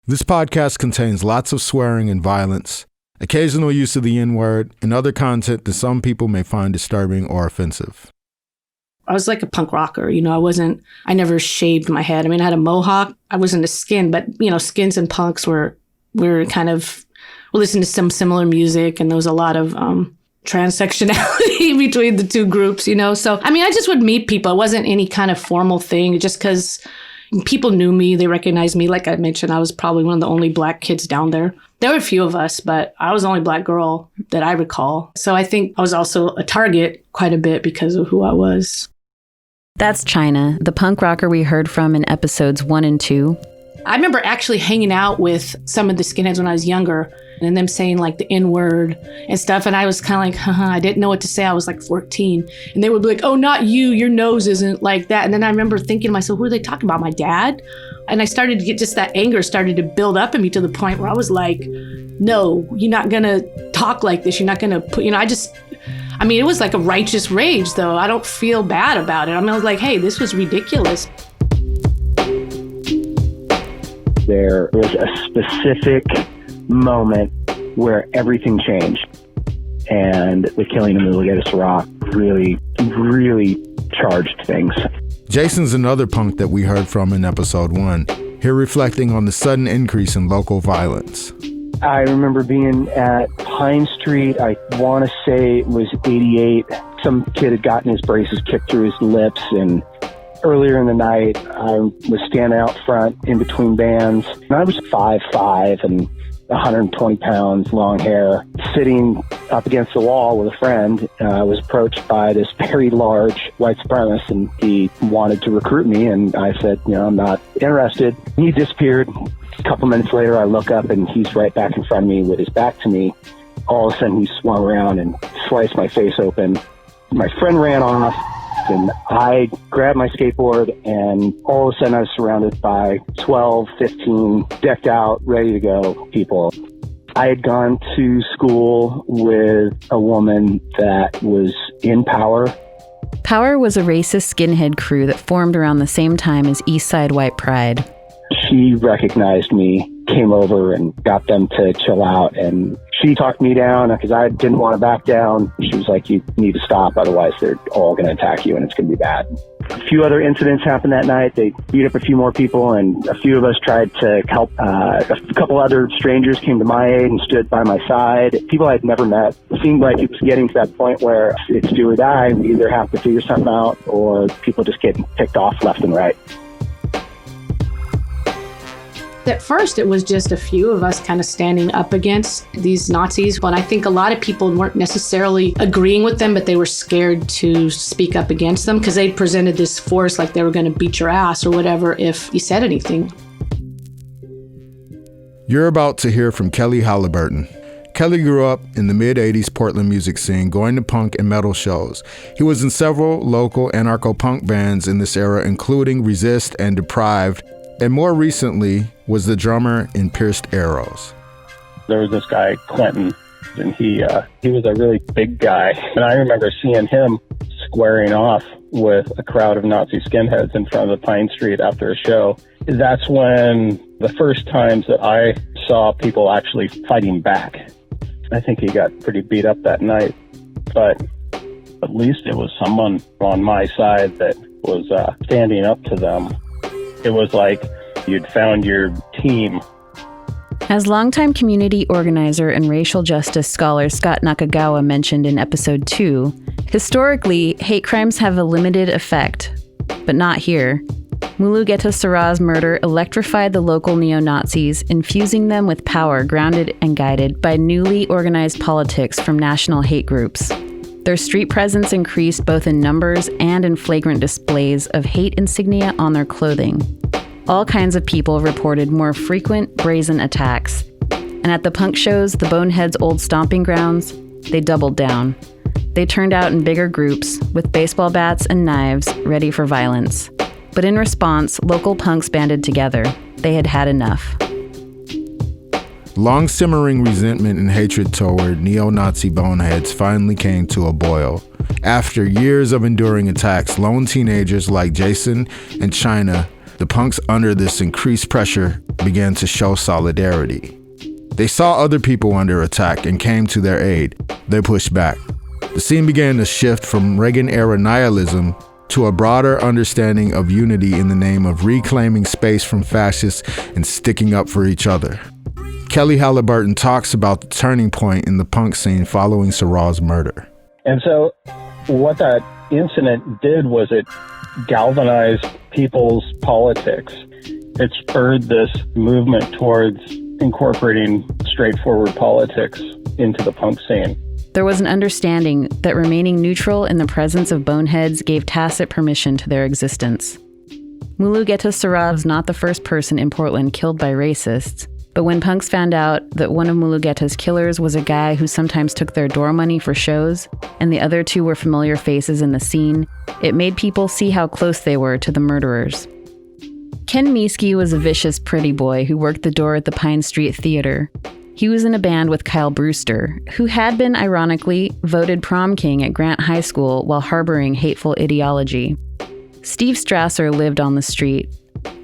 This podcast contains lots of swearing and violence, occasional use of the N-word, and other content that some people may find disturbing or offensive. I was like a punk rocker, I never shaved my head. I mean, I had a mohawk. I wasn't a skin, but, skins and punks we listened to some similar music, and there was a lot of transsexuality between the two groups, So, I just would meet people. It wasn't any kind of formal thing, just because people knew me. They recognized me. Like I mentioned, I was probably one of the only Black kids down there. There were a few of us, but I was the only Black girl that I recall. So I think I was also a target quite a bit because of who I was. That's Chyna, the punk rocker we heard from in episodes 1 and 2. I remember actually hanging out with some of the skinheads when I was younger and them saying like the N-word and stuff. And I was kind of like, I didn't know what to say. I was like 14. And they would be like, oh, not you. Your nose isn't like that. And then I remember thinking to myself, who are they talking about? My dad? And I started to get just that anger started to build up in me to the point where I was like, no, you're not going to talk like this. You're not going to put, it was like a righteous rage, though. I don't feel bad about it. I was like, hey, this was ridiculous. There was a specific moment where everything changed. And the killing of Mulugeta Sirach really, really charged things. Jason's another punk that we heard from in episode 1, here reflecting on the sudden increase in local violence. I remember being at Pine Street, I want to say it was 88. Some kid had gotten his braces kicked through his lips, and earlier in the night, I was standing out front in between bands. And I was 5'5" and 120 pounds, long hair, sitting up against the wall with a friend. I was approached by this very large white supremacist, and he wanted to recruit me. And I said, I'm not interested. He disappeared. A couple minutes later, I look up, and he's right back in front of me with his back to me. All of a sudden, he swung around and sliced my face open. My friend ran off, and I grabbed my skateboard, and all of a sudden, I was surrounded by 12, 15, decked out, ready to go people. I had gone to school with a woman that was in Power. Power was a racist skinhead crew that formed around the same time as Eastside White Pride. She recognized me, came over and got them to chill out, and she talked me down because I didn't want to back down. She was like, you need to stop, otherwise they're all going to attack you and it's going to be bad. A few other incidents happened that night. They beat up a few more people, and a few of us tried to help. A couple other strangers came to my aid and stood by my side. People I'd never met. It seemed like it was getting to that point where it's do or die. We either have to figure something out, or people just getting picked off left and right. At first, it was just a few of us kind of standing up against these Nazis. But I think a lot of people weren't necessarily agreeing with them, but they were scared to speak up against them because they presented this force like they were going to beat your ass or whatever if you said anything. You're about to hear from Kelly Halliburton. Kelly grew up in the mid-'80s Portland music scene, going to punk and metal shows. He was in several local anarcho-punk bands in this era, including Resist and Deprived, and more recently was the drummer in Pierced Arrows. There was this guy, Quentin, and he was a really big guy. And I remember seeing him squaring off with a crowd of Nazi skinheads in front of the Pine Street after a show. That's when the first times that I saw people actually fighting back. I think he got pretty beat up that night, but at least it was someone on my side that was standing up to them. It was like you'd found your team. As longtime community organizer and racial justice scholar Scot Nakagawa mentioned in episode 2, historically, hate crimes have a limited effect, but not here. Mulugeta Sirach's murder electrified the local neo-Nazis, infusing them with power grounded and guided by newly organized politics from national hate groups. Their street presence increased both in numbers and in flagrant displays of hate insignia on their clothing. All kinds of people reported more frequent, brazen attacks. And at the punk shows, the Boneheads' old stomping grounds, they doubled down. They turned out in bigger groups, with baseball bats and knives, ready for violence. But in response, local punks banded together. They had had enough. Long simmering resentment and hatred toward neo-Nazi boneheads finally came to a boil. After years of enduring attacks, lone teenagers like Jason and Chyna, the punks under this increased pressure began to show solidarity. They saw other people under attack and came to their aid. They pushed back. The scene began to shift from Reagan-era nihilism to a broader understanding of unity in the name of reclaiming space from fascists and sticking up for each other. Kelly Halliburton talks about the turning point in the punk scene following Seurat's murder. And so what that incident did was it galvanized people's politics. It spurred this movement towards incorporating straightforward politics into the punk scene. There was an understanding that remaining neutral in the presence of boneheads gave tacit permission to their existence. Mulugeta Seurat was not the first person in Portland killed by racists, but when punks found out that one of Mulugeta's killers was a guy who sometimes took their door money for shows, and the other two were familiar faces in the scene, it made people see how close they were to the murderers. Ken Miesky was a vicious pretty boy who worked the door at the Pine Street Theater. He was in a band with Kyle Brewster, who had been, ironically, voted prom king at Grant High School while harboring hateful ideology. Steve Strasser lived on the street.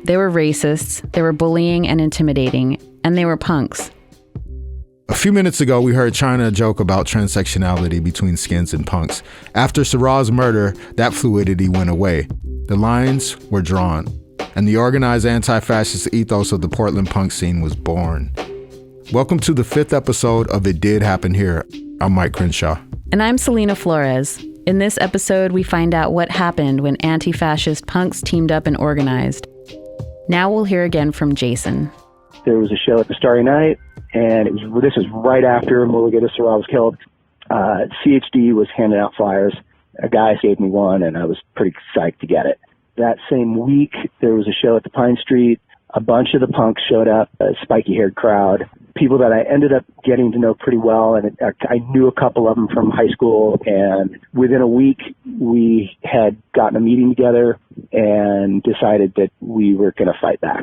They were racists, they were bullying and intimidating, and they were punks. A few minutes ago, we heard Chyna joke about transsexuality between skins and punks. After Seurat's murder, that fluidity went away. The lines were drawn, and the organized anti-fascist ethos of the Portland punk scene was born. Welcome to the 5th episode of It Did Happen Here. I'm Mike Crenshaw. And I'm Celina Flores. In this episode, we find out what happened when anti-fascist punks teamed up and organized. Now we'll hear again from Jason. There was a show at the Starry Night, and this was right after Mulugeta Seurat was killed. CHD was handing out flyers. A guy gave me one, and I was pretty psyched to get it. That same week, there was a show at the Pine Street. A bunch of the punks showed up, a spiky-haired crowd, people that I ended up getting to know pretty well, and I knew a couple of them from high school, and within a week, we had gotten a meeting together and decided that we were going to fight back.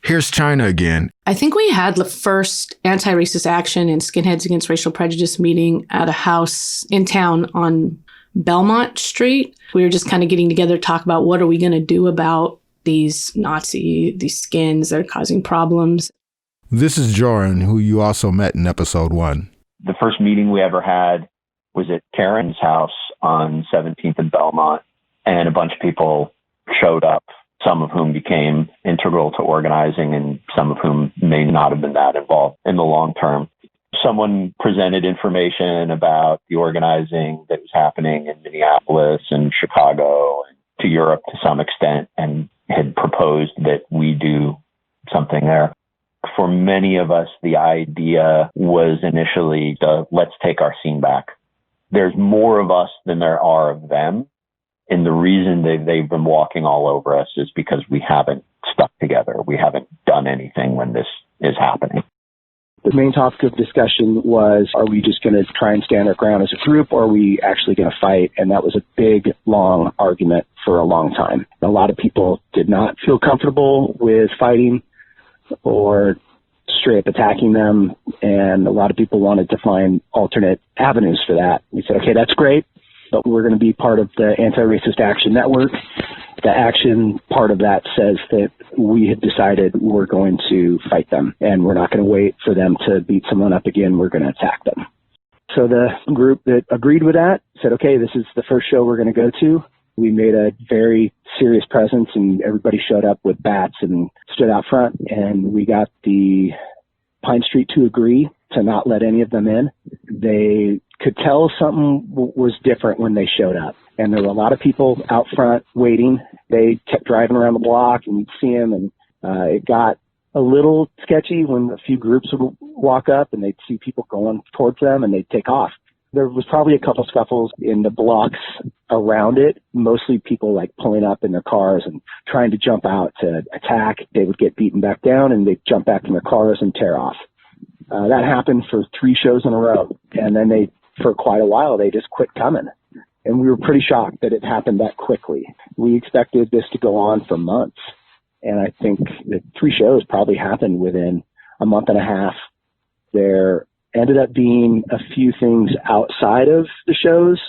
Here's Chyna again. I think we had the first anti-racist action and Skinheads Against Racial Prejudice meeting at a house in town on Belmont Street. We were just kind of getting together to talk about what are we going to do about these skins that are causing problems. This is Jorin, who you also met in episode 1. The first meeting we ever had was at Karen's house on 17th and Belmont, and a bunch of people showed up, some of whom became integral to organizing and some of whom may not have been that involved in the long term. Someone presented information about the organizing that was happening in Minneapolis and Chicago and to Europe to some extent, and had proposed that we do something there. For many of us, the idea was initially let's take our scene back. There's more of us than there are of them. And the reason they've been walking all over us is because we haven't stuck together. We haven't done anything when this is happening. The main topic of discussion was, are we just going to try and stand our ground as a group, or are we actually going to fight? And that was a big, long argument for a long time. A lot of people did not feel comfortable with fighting or straight up attacking them, and a lot of people wanted to find alternate avenues for that. We said, okay, that's great, but we're going to be part of the Anti-Racist Action Network. The action part of that says that we have decided we're going to fight them, and we're not going to wait for them to beat someone up again. We're going to attack them. So the group that agreed with that said, okay, this is the first show we're going to go to. We made a very serious presence, and everybody showed up with bats and stood out front, and we got the Pine Street to agree to not let any of them in. They could tell something was different when they showed up, and there were a lot of people out front waiting. They kept driving around the block, and you'd see them, and it got a little sketchy when a few groups would walk up, and they'd see people going towards them, and they'd take off. There was probably a couple scuffles in the blocks around it, mostly people like pulling up in their cars and trying to jump out to attack. They would get beaten back down, and they'd jump back in their cars and tear off. That happened for 3 shows in a row, and then for quite a while, they just quit coming. And we were pretty shocked that it happened that quickly. We expected this to go on for months, and I think the 3 shows probably happened within a month and a half. There ended up being a few things outside of the shows.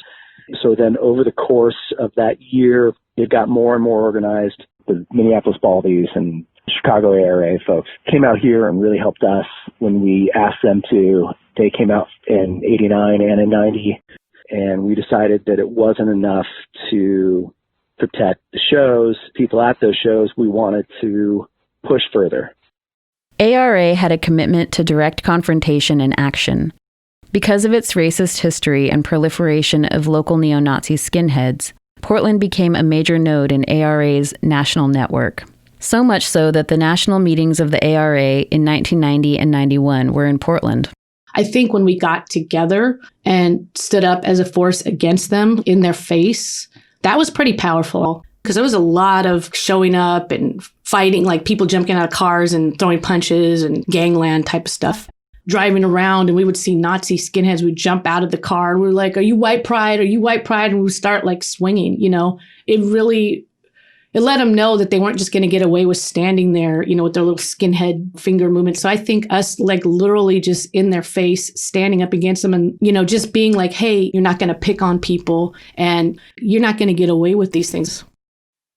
So then over the course of that year, it got more and more organized. The Minneapolis Baldies and Chicago ARA folks came out here and really helped us when we asked them to. They came out in 89 and in 90, and we decided that it wasn't enough to protect the shows, people at those shows. We wanted to push further. ARA had a commitment to direct confrontation and action. Because of its racist history and proliferation of local neo-Nazi skinheads, Portland became a major node in ARA's national network. So much so that the national meetings of the ARA in 1990 and 91 were in Portland. I think when we got together and stood up as a force against them in their face, that was pretty powerful because there was a lot of showing up and fighting, like people jumping out of cars and throwing punches and gangland type of stuff. Driving around and we would see Nazi skinheads. We'd jump out of the car and we were like, "Are you white pride? Are you white pride?" And we would start like swinging, It let them know that they weren't just going to get away with standing there, with their little skinhead finger movement. So I think us like literally just in their face, standing up against them and, just being like, "Hey, you're not going to pick on people and you're not going to get away with these things."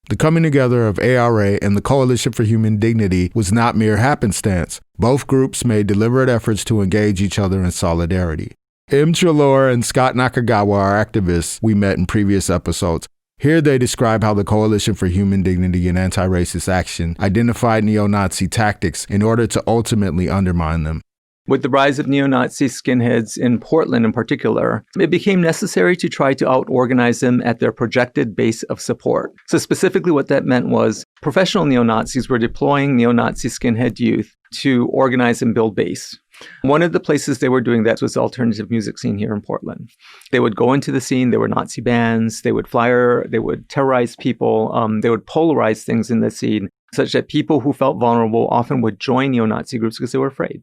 The coming together of ARA and the Coalition for Human Dignity was not mere happenstance. Both groups made deliberate efforts to engage each other in solidarity. Treloar and Scot Nakagawa are activists we met in previous episodes. Here they describe how the Coalition for Human Dignity and Anti-Racist Action identified neo-Nazi tactics in order to ultimately undermine them. With the rise of neo-Nazi skinheads in Portland in particular, it became necessary to try to out-organize them at their projected base of support. So specifically what that meant was professional neo-Nazis were deploying neo-Nazi skinhead youth to organize and build base. One of the places they were doing that was the alternative music scene here in Portland. They would go into the scene, there were Nazi bands, they would flyer, they would terrorize people, they would polarize things in the scene, such that people who felt vulnerable often would join neo-Nazi groups because they were afraid.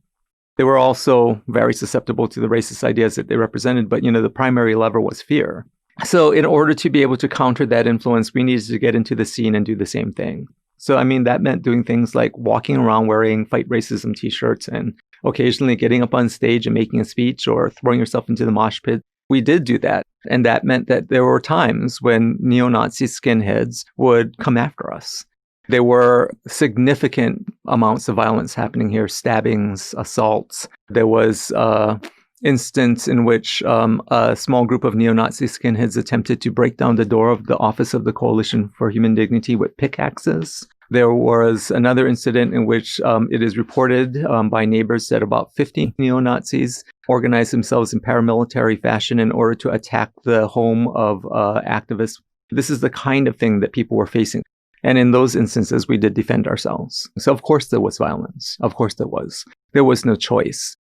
They were also very susceptible to the racist ideas that they represented, but the primary lever was fear. So in order to be able to counter that influence, we needed to get into the scene and do the same thing. So that meant doing things like walking around wearing Fight Racism t-shirts and occasionally getting up on stage and making a speech or throwing yourself into the mosh pit. We did do that. And that meant that there were times when neo-Nazi skinheads would come after us. There were significant amounts of violence happening here, stabbings, assaults. There was an instance in which a small group of neo-Nazi skinheads attempted to break down the door of the office of the Coalition for Human Dignity with pickaxes. There was another incident in which it is reported by neighbors that about 50 neo-Nazis organized themselves in paramilitary fashion in order to attack the home of activists. This is the kind of thing that people were facing. And in those instances, we did defend ourselves. So of course there was violence. Of course there was. There was no choice.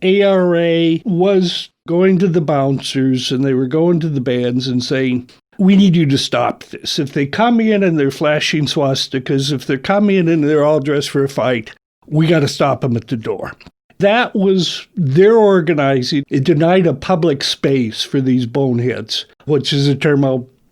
ARA was going to the bouncers and they were going to the bands and saying, "We need you to stop this. If they come in and they're flashing swastikas, if they're coming in and they're all dressed for a fight, we got to stop them at the door." That was their organizing. It denied a public space for these boneheads, which is a term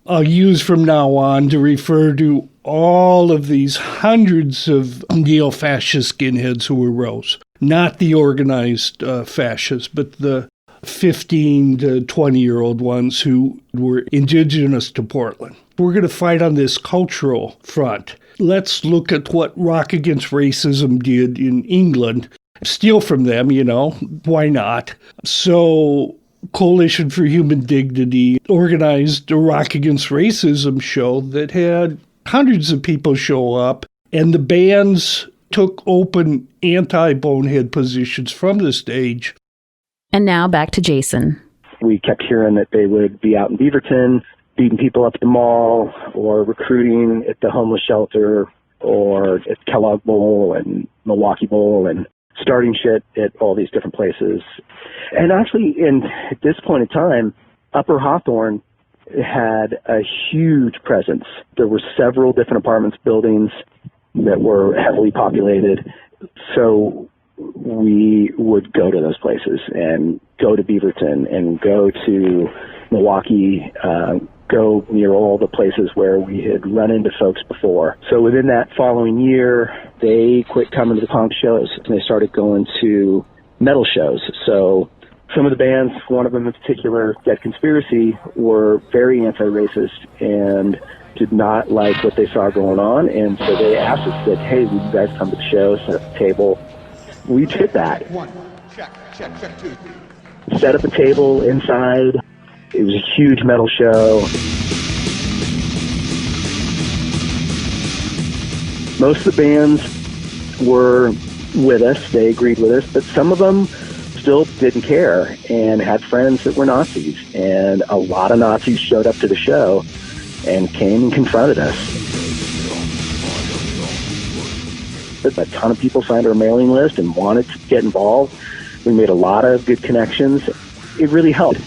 I'll use from now on to refer to all of these hundreds of neo-fascist skinheads who arose. Not the organized fascists, but the 15 to 20-year-old ones who were indigenous to Portland. We're going to fight on this cultural front. Let's look at what Rock Against Racism did in England. Steal from them, why not? So Coalition for Human Dignity organized a Rock Against Racism show that had hundreds of people show up, and the bands took open anti-bonehead positions from the stage. And now back to Jason. We kept hearing that they would be out in Beaverton, beating people up at the mall, or recruiting at the homeless shelter, or at Kellogg Bowl and Milwaukee Bowl, and starting shit at all these different places. And actually, at this point in time, Upper Hawthorne had a huge presence. There were several different apartments buildings that were heavily populated. So we would go to those places and go to Beaverton and go to Milwaukee, go near all the places where we had run into folks before. So within that following year, they quit coming to the punk shows and they started going to metal shows. So some of the bands, one of them in particular, Dead Conspiracy, were very anti-racist and did not like what they saw going on, and so they asked us that, hey, would you guys come to the show, set up a table? We did that. One, check, 2. Set up a table inside. It was a huge metal show. Most of the bands were with us. They agreed with us, but some of them still didn't care and had friends that were Nazis. And a lot of Nazis showed up to the show and came and confronted us. A ton of people signed our mailing list and wanted to get involved. We made a lot of good connections. It really helped.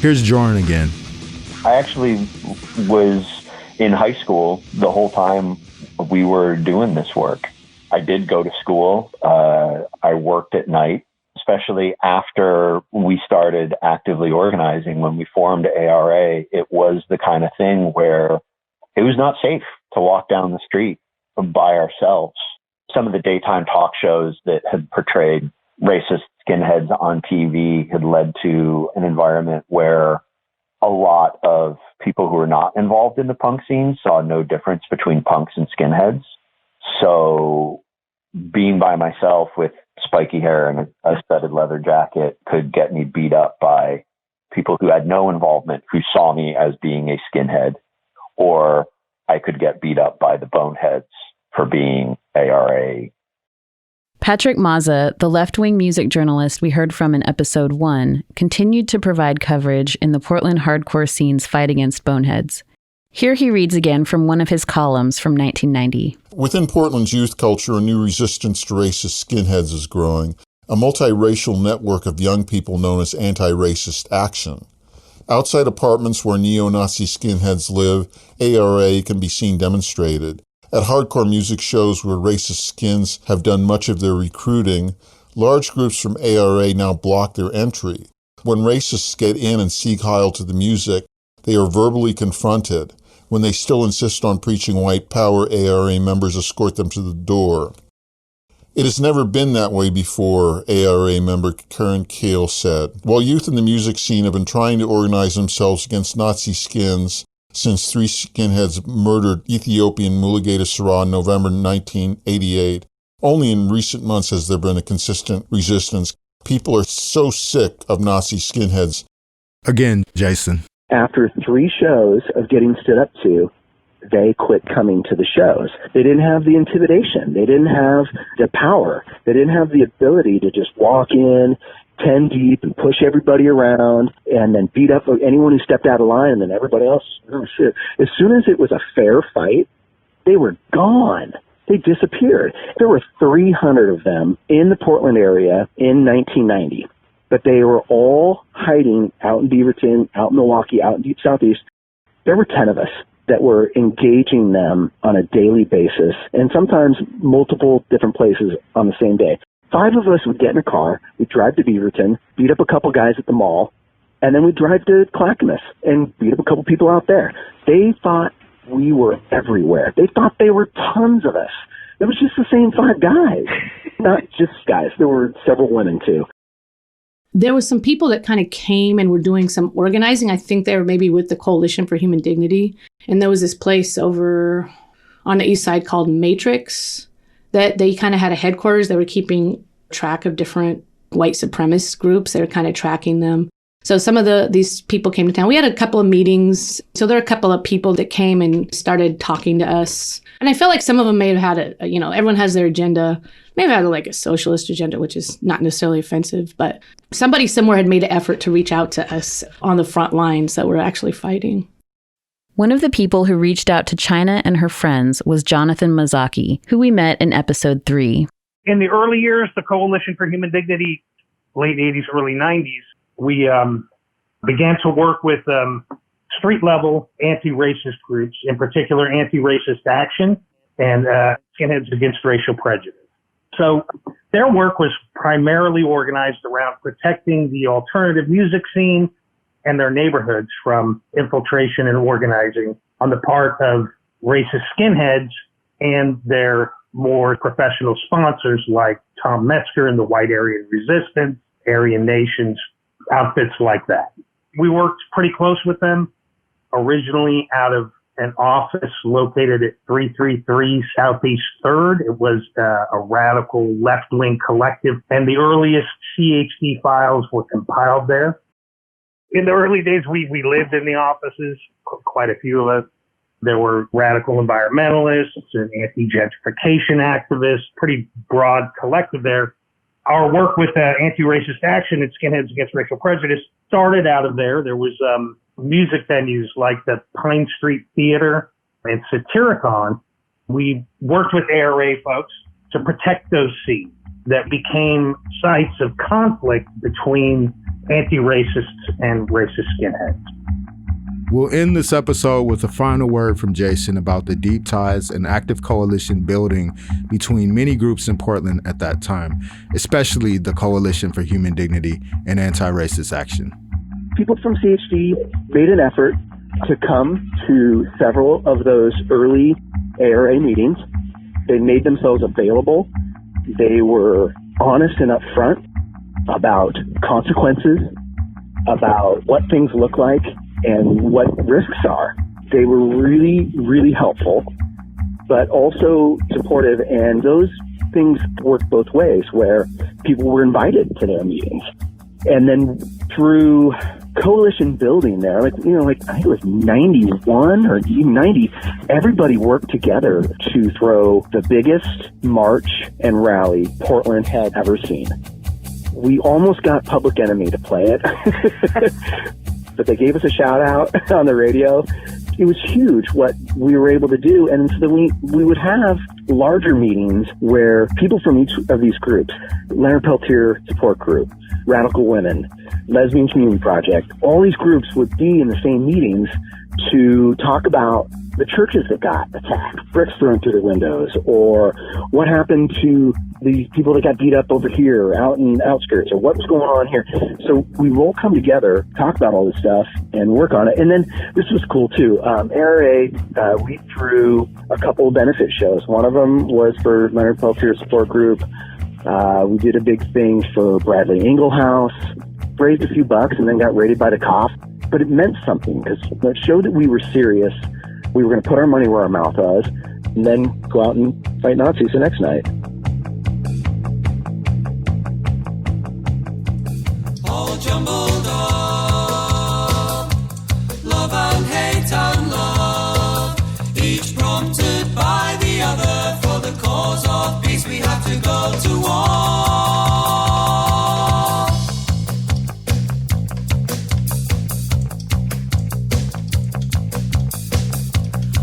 Here's Jorin again. I actually was in high school the whole time we were doing this work. I did go to school. I worked at night, especially after we started actively organizing. When we formed ARA, it was the kind of thing where it was not safe to walk down the street by ourselves. Some of the daytime talk shows that had portrayed racist skinheads on TV had led to an environment where a lot of people who were not involved in the punk scene saw no difference between punks and skinheads. So being by myself with spiky hair and a studded leather jacket could get me beat up by people who had no involvement, who saw me as being a skinhead, or I could get beat up by the boneheads for being ARA. Patrick Mazza, the left-wing music journalist we heard from in episode 1, continued to provide coverage in the Portland hardcore scene's fight against boneheads. Here he reads again from one of his columns from 1990. Within Portland's youth culture, a new resistance to racist skinheads is growing, a multiracial network of young people known as anti-racist action. Outside apartments where neo-Nazi skinheads live, ARA can be seen demonstrated. At hardcore music shows where racist skins have done much of their recruiting, large groups from ARA now block their entry. When racists get in and seek Heil to the music, they are verbally confronted. When they still insist on preaching white power, ARA members escort them to the door. It has never been that way before, ARA member Karen Kale said. While youth in the music scene have been trying to organize themselves against Nazi skins since 3 skinheads murdered Ethiopian Mulugeta Sarah in November 1988, only in recent months has there been a consistent resistance. People are so sick of Nazi skinheads. Again, Jason. After 3 shows of getting stood up to, they quit coming to the shows. They didn't have the intimidation. They didn't have the power. They didn't have the ability to just walk in 10 deep and push everybody around and then beat up anyone who stepped out of line, and then everybody else, oh shit. As soon as it was a fair fight, they were gone. They disappeared. There were 300 of them in the Portland area in 1990, but they were all hiding out in Beaverton, out in Milwaukee, out in Deep Southeast. There were 10 of us that were engaging them on a daily basis, and sometimes multiple different places on the same day. 5 of us would get in a car, we'd drive to Beaverton, beat up a couple guys at the mall, and then we'd drive to Clackamas and beat up a couple people out there. They thought we were everywhere. They thought there were tons of us. It was just the same 5 guys. Not just guys. There were several women, too. There was some people that kind of came and were doing some organizing. I think they were maybe with the Coalition for Human Dignity. And there was this place over on the east side called Matrix that they kind of had a headquarters. They were keeping track of different white supremacist groups. They were kind of tracking them. So some of these people came to town. We had a couple of meetings. So there are a couple of people that came and started talking to us. And I felt like some of them may have had everyone has their agenda, may have had like a socialist agenda, which is not necessarily offensive, but somebody somewhere had made an effort to reach out to us on the front lines that were actually fighting. One of the people who reached out to Chyna and her friends was Jonathan Mozzochi, who we met in episode 3. In the early years, the Coalition for Human Dignity, late 80s, early 90s, we began to work with street-level anti-racist groups, in particular Anti-Racist Action and Skinheads Against Racial Prejudice. So their work was primarily organized around protecting the alternative music scene and their neighborhoods from infiltration and organizing on the part of racist skinheads and their more professional sponsors like Tom Metzger and the White Aryan Resistance Aryan Nations, outfits like that. We worked pretty close with them, originally out of an office located at 333 Southeast 3rd. It was a radical left-wing collective, and the earliest CHD files were compiled there. In the early days, we lived in the offices, quite a few of us. There were radical environmentalists and anti-gentrification activists, pretty broad collective there. Our work with anti-racist action and Skinheads Against Racial Prejudice started out of there. There was music venues like the Pine Street Theater and Satyricon. We worked with ARA folks to protect those scenes that became sites of conflict between anti-racists and racist skinheads. We'll end this episode with a final word from Jason about the deep ties and active coalition building between many groups in Portland at that time, especially the Coalition for Human Dignity and Anti-Racist Action. People from CHD made an effort to come to several of those early ARA meetings. They made themselves available. They were honest and upfront about consequences, about what things look like, and what risks are. They were really, really helpful, but also supportive, and those things worked both ways, where people were invited to their meetings. And then through coalition building there, I think it was 91 or even 90, everybody worked together to throw the biggest march and rally Portland had ever seen. We almost got Public Enemy to play it, but they gave us a shout out on the radio. It was huge what we were able to do. And so then we would have larger meetings where people from each of these groups, Leonard Peltier Support Group, Radical Women, Lesbian Community Project, all these groups would be in the same meetings to talk about the churches that got attacked, bricks thrown through the windows, or what happened to the people that got beat up over here out in the outskirts, or what was going on here. So we will come together, talk about all this stuff, and work on it. And then this was cool too. ARA, we threw a couple of benefit shows. One of them was for Leonard Peltier Support Group. We did a big thing for Bradley Inglehouse, raised a few bucks, and then got raided by the cops. But it meant something because it showed that we were serious. We were going to put our money where our mouth was, and then go out and fight Nazis the next night. All jumbled up, love and hate and love, each prompted by the other. For the cause of peace we have to go to war.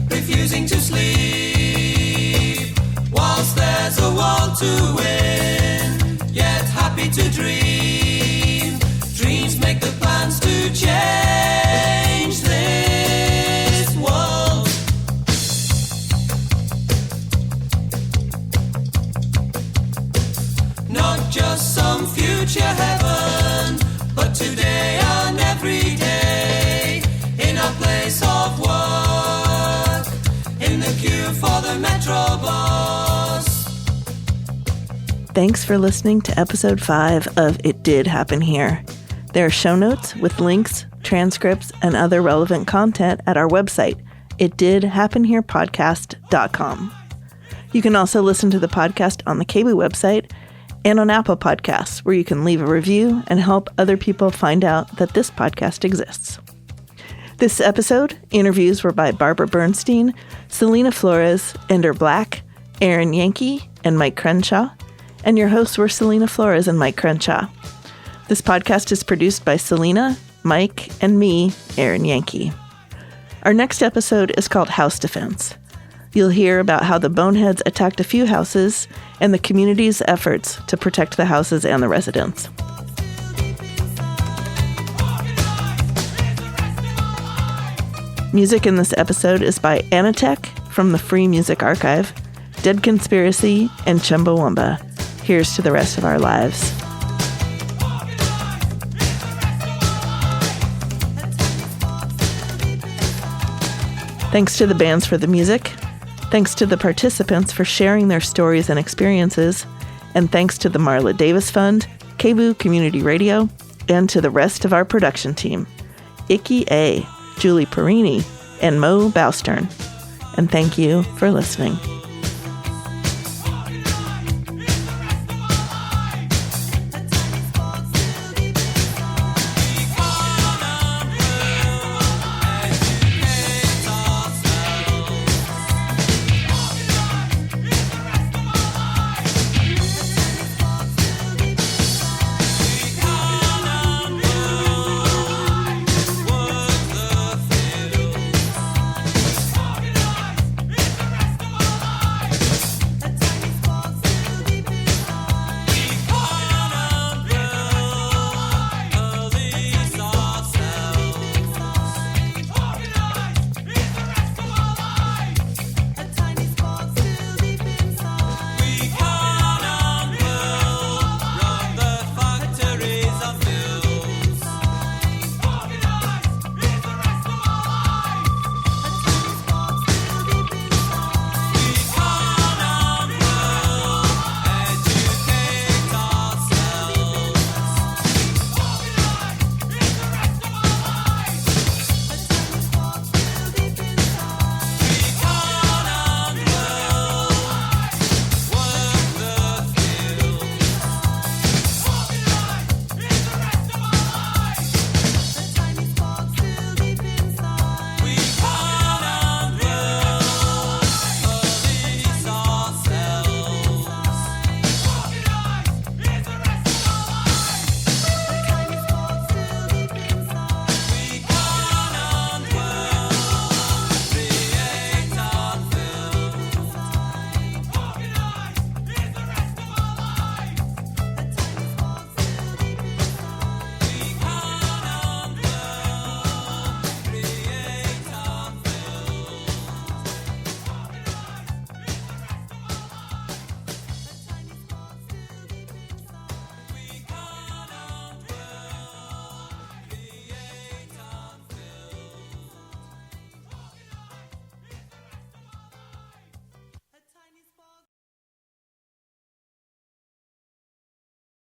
Refusing to sleep whilst there's a war to win, yet happy to dream. Dreams make the plans to change this world. Not just some future heaven, but today and every day, in our place of work, in the queue for the Metro bus. Thanks for listening to episode 5 of It Did Happen Here. There are show notes with links, transcripts, and other relevant content at our website, itdidhappenherepodcast.com. You can also listen to the podcast on the KBOO website and on Apple Podcasts, where you can leave a review and help other people find out that this podcast exists. This episode, interviews were by Barbara Bernstein, Celina Flores, Ender Black, Erin Yanke, and Mike Crenshaw, and your hosts were Celina Flores and Mike Crenshaw. This podcast is produced by Celina, Mike, and me, Erin Yanke. Our next episode is called House Defense. You'll hear about how the Boneheads attacked a few houses and the community's efforts to protect the houses and the residents. Music in this episode is by Anatech from the Free Music Archive, Dead Conspiracy, and Chumbawamba. Here's to the rest of our lives. Thanks to the bands for the music. Thanks to the participants for sharing their stories and experiences. And thanks to the Marla Davis Fund KBOO Community Radio, and to the rest of our production team, Icky A, Julie Perini, and Mo Bowstern. And thank you for listening.